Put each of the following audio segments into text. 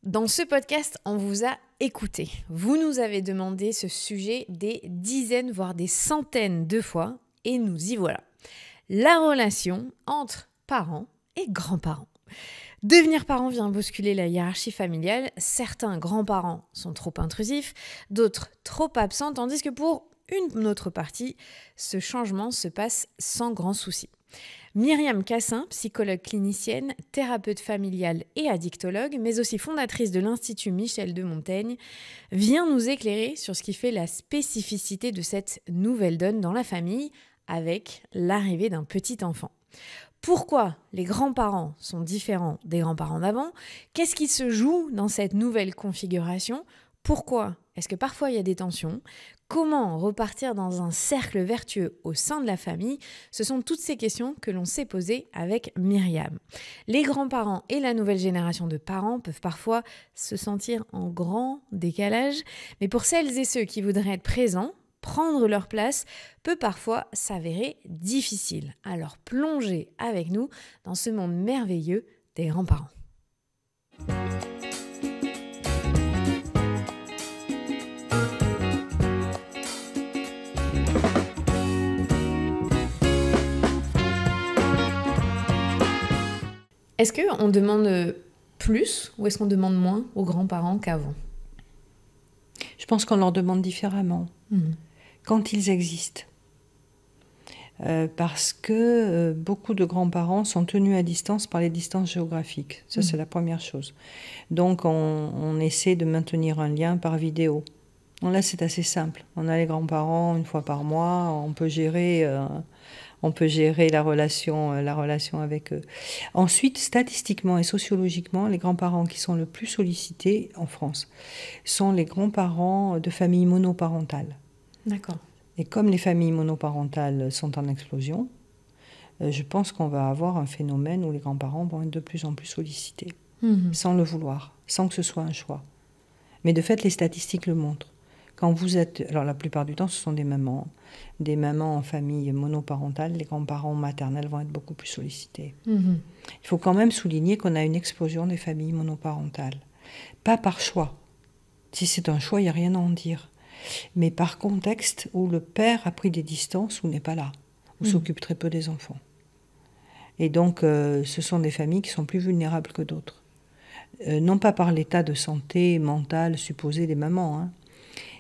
Dans ce podcast, on vous a écouté. Vous nous avez demandé ce sujet des dizaines, voire des centaines de fois, et nous y voilà. La relation entre parents et grands-parents. Devenir parent vient bousculer la hiérarchie familiale. Certains grands-parents sont trop intrusifs, d'autres trop absents, tandis que pour une autre partie, ce changement se passe sans grand souci. Myriam Cassin, psychologue clinicienne, thérapeute familiale et addictologue, mais aussi fondatrice de l'Institut Michel de Montaigne, vient nous éclairer sur ce qui fait la spécificité de cette nouvelle donne dans la famille avec l'arrivée d'un petit enfant. Pourquoi les grands-parents sont différents des grands-parents d'avant ? Qu'est-ce qui se joue dans cette nouvelle configuration ? Pourquoi est-ce que parfois il y a des tensions ? Comment repartir dans un cercle vertueux au sein de la famille ? Ce sont toutes ces questions que l'on s'est posées avec Myriam. Les grands-parents et la nouvelle génération de parents peuvent parfois se sentir en grand décalage, mais pour celles et ceux qui voudraient être présents, prendre leur place peut parfois s'avérer difficile. Alors plongez avec nous dans ce monde merveilleux des grands-parents. Est-ce qu'on demande plus ou est-ce qu'on demande moins aux grands-parents qu'avant ? Je pense qu'on leur demande différemment quand ils existent. Parce que beaucoup de grands-parents sont tenus à distance par les distances géographiques. Ça, c'est la première chose. Donc, on essaie de maintenir un lien par vidéo. Bon, là, c'est assez simple. On a les grands-parents une fois par mois. On peut gérer la relation avec eux. Ensuite, statistiquement et sociologiquement, les grands-parents qui sont le plus sollicités en France sont les grands-parents de familles monoparentales. D'accord. Et comme les familles monoparentales sont en explosion, je pense qu'on va avoir un phénomène où les grands-parents vont être de plus en plus sollicités, sans le vouloir, sans que ce soit un choix. Mais de fait, les statistiques le montrent. Quand vous êtes... Alors la plupart du temps, ce sont des mamans en famille monoparentale, les grands-parents maternels vont être beaucoup plus sollicités. Il faut quand même souligner qu'on a une explosion des familles monoparentales. Pas par choix. Si c'est un choix, il n'y a rien à en dire. Mais par contexte où le père a pris des distances ou n'est pas là, ou s'occupe très peu des enfants. Et donc, ce sont des familles qui sont plus vulnérables que d'autres. Non pas par l'état de santé mentale supposé des mamans,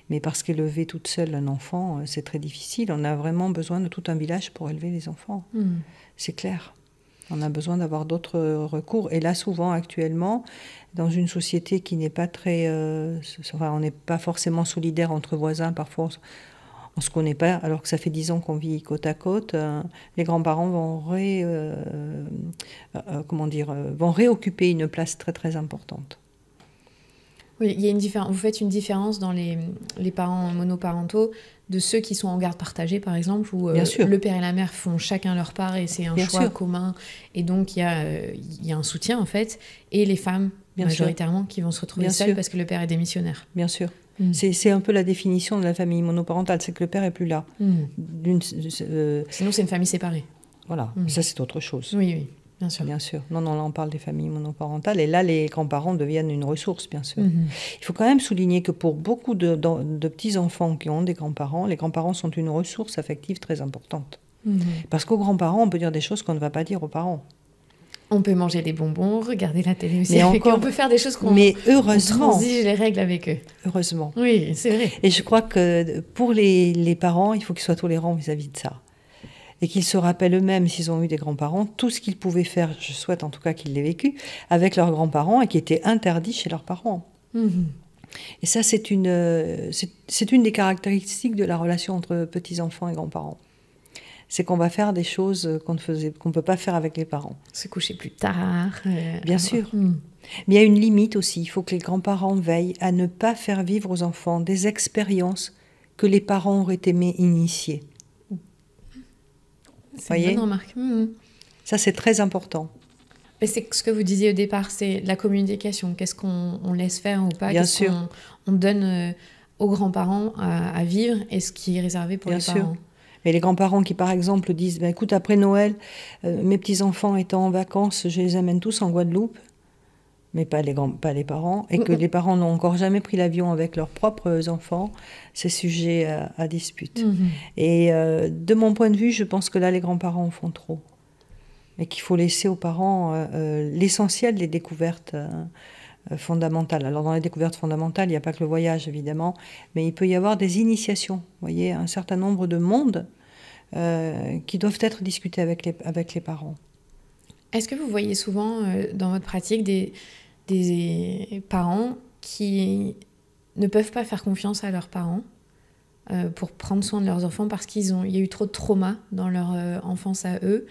mais parce qu'élever toute seule un enfant, c'est très difficile. On a vraiment besoin de tout un village pour élever les enfants. C'est clair. On a besoin d'avoir d'autres recours. Et là, souvent, actuellement, dans une société qui n'est pas très... on n'est pas forcément solidaire entre voisins. Parfois, on ne se connaît pas, alors que ça fait 10 ans qu'on vit côte à côte. Les grands-parents vont réoccuper une place très, très importante. Oui, il y a une différence. Vous faites une différence dans les parents monoparentaux de ceux qui sont en garde partagée, par exemple, où le père et la mère font chacun leur part et c'est un choix commun. Et donc, il y a un soutien, en fait. Et les femmes, majoritairement, qui vont se retrouver seules parce que le père est démissionnaire. Bien sûr. C'est un peu la définition de la famille monoparentale, c'est que le père n'est plus là. Sinon, c'est une famille séparée. Voilà, ça c'est autre chose. Oui. Bien sûr. Non, là on parle des familles monoparentales et là les grands-parents deviennent une ressource, bien sûr. Il faut quand même souligner que pour beaucoup de petits-enfants qui ont des grands-parents, les grands-parents sont une ressource affective très importante. Parce qu'aux grands-parents, on peut dire des choses qu'on ne va pas dire aux parents. On peut manger des bonbons, regarder la télé aussi avec eux. On peut faire des choses on transige les règles avec eux. Heureusement. Oui, c'est vrai. Et je crois que pour les parents, il faut qu'ils soient tolérants vis-à-vis de ça. Et qu'ils se rappellent eux-mêmes, s'ils ont eu des grands-parents, tout ce qu'ils pouvaient faire, je souhaite en tout cas qu'ils l'aient vécu, avec leurs grands-parents et qui était interdit chez leurs parents. Et ça, c'est une des caractéristiques de la relation entre petits-enfants et grands-parents. C'est qu'on va faire des choses qu'on ne peut pas faire avec les parents. Se coucher plus tard. Bien sûr. Mais il y a une limite aussi. Il faut que les grands-parents veillent à ne pas faire vivre aux enfants des expériences que les parents auraient aimé initier. C'est une bonne remarque. Ça, c'est très important. Mais c'est ce que vous disiez au départ, c'est la communication. Qu'est-ce qu'on laisse faire ou pas ? Bien sûr. On donne aux grands-parents à vivre et ce qui est réservé pour les parents. Mais les grands-parents qui, par exemple, disent écoute, après Noël, mes petits-enfants étant en vacances, je les amène tous en Guadeloupe. mais pas les parents, et que les parents n'ont encore jamais pris l'avion avec leurs propres enfants, c'est sujet à dispute. Et de mon point de vue, je pense que là, les grands-parents en font trop. Et qu'il faut laisser aux parents l'essentiel des découvertes fondamentales. Alors dans les découvertes fondamentales, il n'y a pas que le voyage, évidemment, mais il peut y avoir des initiations. Vous voyez, un certain nombre de mondes qui doivent être discutés avec les parents. Est-ce que vous voyez souvent dans votre pratique des parents qui ne peuvent pas faire confiance à leurs parents pour prendre soin de leurs enfants parce qu'il y a eu trop de trauma dans leur enfance à eux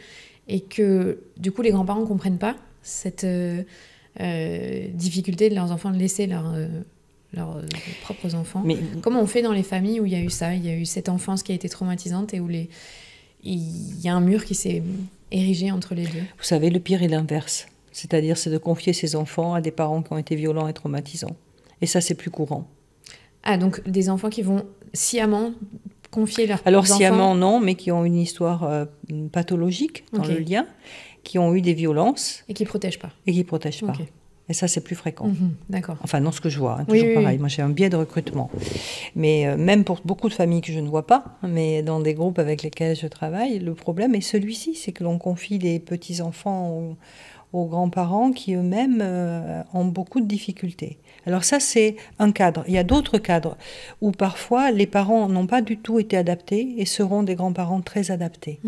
et que du coup les grands-parents ne comprennent pas cette difficulté de leurs enfants de laisser leurs propres enfants. Mais comment on fait dans les familles où il y a eu ça, il y a eu cette enfance qui a été traumatisante et où il y a un mur qui s'est érigé entre les deux? Vous savez, le pire est l'inverse. C'est-à-dire, c'est de confier ses enfants à des parents qui ont été violents et traumatisants. Et ça, c'est plus courant. Ah, donc des enfants qui vont sciemment confier leurs enfants... Alors, sciemment, non, mais qui ont une histoire pathologique dans le lien, qui ont eu des violences. Et qui ne protègent pas. Et qui ne protègent pas. Et ça, c'est plus fréquent. D'accord. Enfin, non, ce que je vois, toujours pareil. Moi, j'ai un biais de recrutement. Mais même pour beaucoup de familles que je ne vois pas, mais dans des groupes avec lesquels je travaille, le problème est celui-ci, c'est que l'on confie les petits-enfants aux grands-parents qui eux-mêmes ont beaucoup de difficultés. Alors ça, c'est un cadre. Il y a d'autres cadres où parfois les parents n'ont pas du tout été adaptés et seront des grands-parents très adaptés.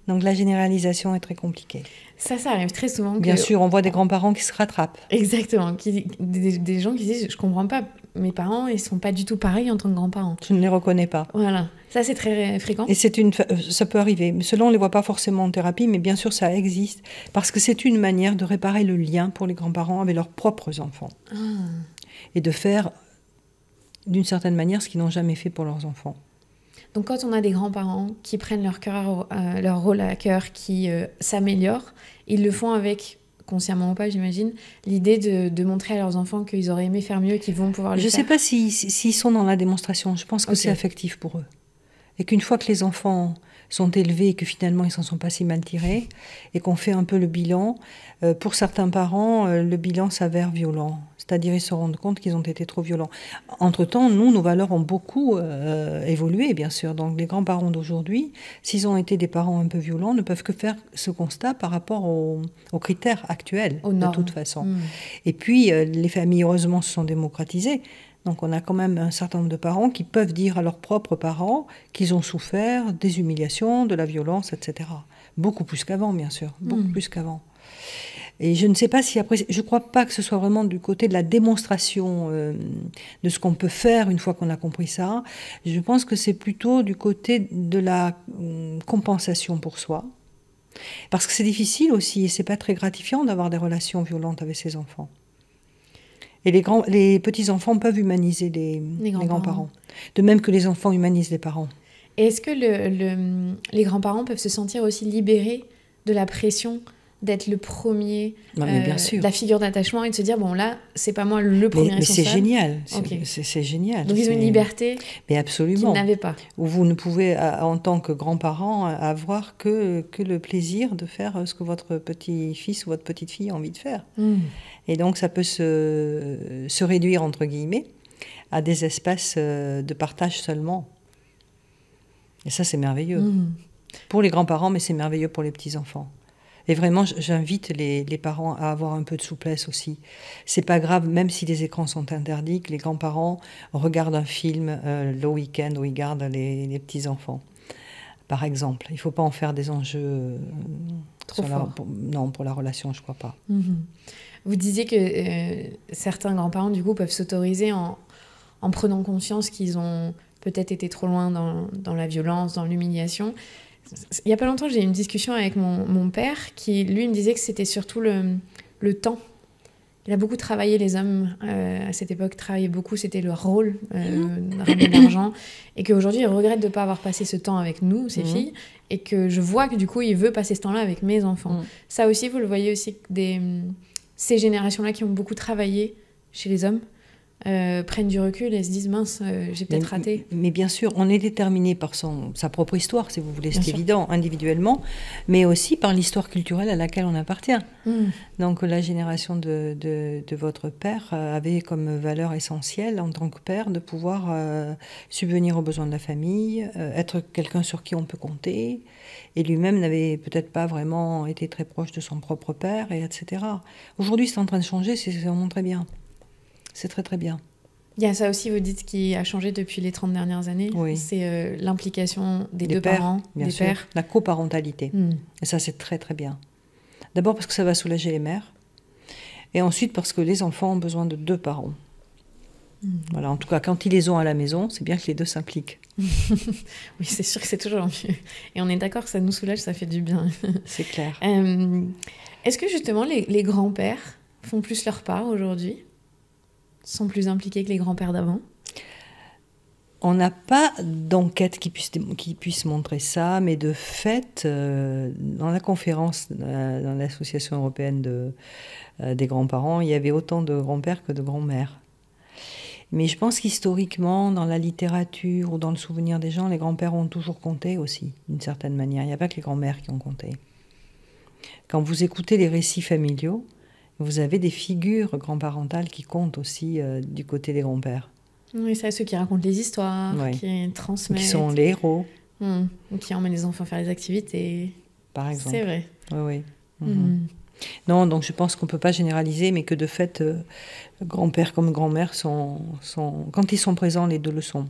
Donc la généralisation est très compliquée. Ça arrive très souvent. Bien sûr, on voit des grands-parents qui se rattrapent. Exactement. Des gens qui disent « je comprends pas, mes parents, ils sont pas du tout pareils en tant que grands-parents. » Je ne les reconnais pas. Voilà. Ça, c'est très fréquent. Et ça peut arriver. Mais cela, on ne les voit pas forcément en thérapie, mais bien sûr, ça existe. Parce que c'est une manière de réparer le lien pour les grands-parents avec leurs propres enfants. Et de faire, d'une certaine manière, ce qu'ils n'ont jamais fait pour leurs enfants. Donc quand on a des grands-parents qui prennent leur rôle à cœur, qui s'améliorent, ils le font avec, consciemment ou pas j'imagine, l'idée de montrer à leurs enfants qu'ils auraient aimé faire mieux et qu'ils vont pouvoir le faire. Je ne sais pas s'ils sont dans la démonstration, je pense que c'est affectif pour eux. Et qu'une fois que les enfants sont élevés et que finalement ils s'en sont pas si mal tirés, et qu'on fait un peu le bilan, pour certains parents, le bilan s'avère violent. C'est-à-dire ils se rendent compte qu'ils ont été trop violents. Entre-temps, nos valeurs ont beaucoup évolué, bien sûr. Donc les grands-parents d'aujourd'hui, s'ils ont été des parents un peu violents, ne peuvent que faire ce constat par rapport aux critères actuels, de toute façon. Et puis, les familles, heureusement, se sont démocratisées. Donc on a quand même un certain nombre de parents qui peuvent dire à leurs propres parents qu'ils ont souffert des humiliations, de la violence, etc. Beaucoup plus qu'avant, bien sûr. Beaucoup plus qu'avant. Et je ne sais pas si après... Je ne crois pas que ce soit vraiment du côté de la démonstration de ce qu'on peut faire une fois qu'on a compris ça. Je pense que c'est plutôt du côté de la compensation pour soi. Parce que c'est difficile aussi, et ce n'est pas très gratifiant d'avoir des relations violentes avec ses enfants. Et les petits-enfants peuvent humaniser les grands-parents. De même que les enfants humanisent les parents. Et est-ce que les grands-parents peuvent se sentir aussi libérés de la pression d'être le premier, la figure d'attachement, et de se dire, bon là, c'est pas moi le premier responsable. Mais c'est génial, c'est génial. Donc ils ont une liberté qu'ils n'avaient pas. Où vous ne pouvez, en tant que grands-parents, avoir que le plaisir de faire ce que votre petit-fils ou votre petite-fille a envie de faire. Et donc ça peut se réduire, entre guillemets, à des espaces de partage seulement. Et ça, c'est merveilleux. Pour les grands-parents, mais c'est merveilleux pour les petits-enfants. Et vraiment, j'invite les parents à avoir un peu de souplesse aussi. C'est pas grave, même si les écrans sont interdits, que les grands-parents regardent un film le week-end où ils gardent les petits-enfants. Par exemple, il ne faut pas en faire des enjeux trop forts. Pour la relation, je ne crois pas. Vous disiez que certains grands-parents, du coup, peuvent s'autoriser en prenant conscience qu'ils ont peut-être été trop loin dans la violence, dans l'humiliation. Il n'y a pas longtemps, j'ai eu une discussion avec mon père qui, lui, me disait que c'était surtout le temps. Il a beaucoup travaillé, les hommes, à cette époque, travaillaient beaucoup, c'était leur rôle, ramener de l'argent, et qu'aujourd'hui, il regrette de ne pas avoir passé ce temps avec nous, ses filles, et que je vois que, du coup, il veut passer ce temps-là avec mes enfants. Ça aussi, vous le voyez aussi, ces générations-là qui ont beaucoup travaillé chez les hommes, prennent du recul et se disent mince, j'ai peut-être raté. Mais bien sûr, on est déterminé par sa propre histoire, si vous voulez, c'est Bien évident, individuellement, mais aussi par l'histoire culturelle à laquelle on appartient. Donc la génération de votre père avait comme valeur essentielle en tant que père de pouvoir subvenir aux besoins de la famille, être quelqu'un sur qui on peut compter, et lui-même n'avait peut-être pas vraiment été très proche de son propre père, et etc. Aujourd'hui, c'est en train de changer, c'est vraiment très bien. C'est très très bien. Il y a ça aussi, vous dites, qui a changé depuis les 30 dernières années. Oui. C'est l'implication des deux pères, parents, bien des sûr. pères. La coparentalité. Et ça, c'est très très bien. D'abord parce que ça va soulager les mères. Et ensuite parce que les enfants ont besoin de 2 parents. Voilà, en tout cas, quand ils les ont à la maison, c'est bien que les 2 s'impliquent. Oui, c'est sûr que c'est toujours mieux. Et on est d'accord que ça nous soulage, ça fait du bien. C'est clair. Est-ce que justement les grands-pères font plus leur part aujourd'hui ? Sont plus impliqués que les grands-pères d'avant ? On n'a pas d'enquête qui puisse montrer ça, mais de fait, dans la conférence, dans l'Association européenne des grands-parents, il y avait autant de grands-pères que de grands-mères. Mais je pense qu'historiquement, dans la littérature ou dans le souvenir des gens, les grands-pères ont toujours compté aussi, d'une certaine manière. Il n'y a pas que les grands-mères qui ont compté. Quand vous écoutez les récits familiaux, vous avez des figures grand-parentales qui comptent aussi du côté des grands-pères. Oui, c'est ceux qui racontent les histoires, qui transmettent. Qui sont les héros. Ou qui emmènent les enfants faire des activités. Par exemple. C'est vrai. Oui. Non, donc je pense qu'on ne peut pas généraliser, mais que de fait, grand-père comme grand-mère quand ils sont présents, les 2 le sont.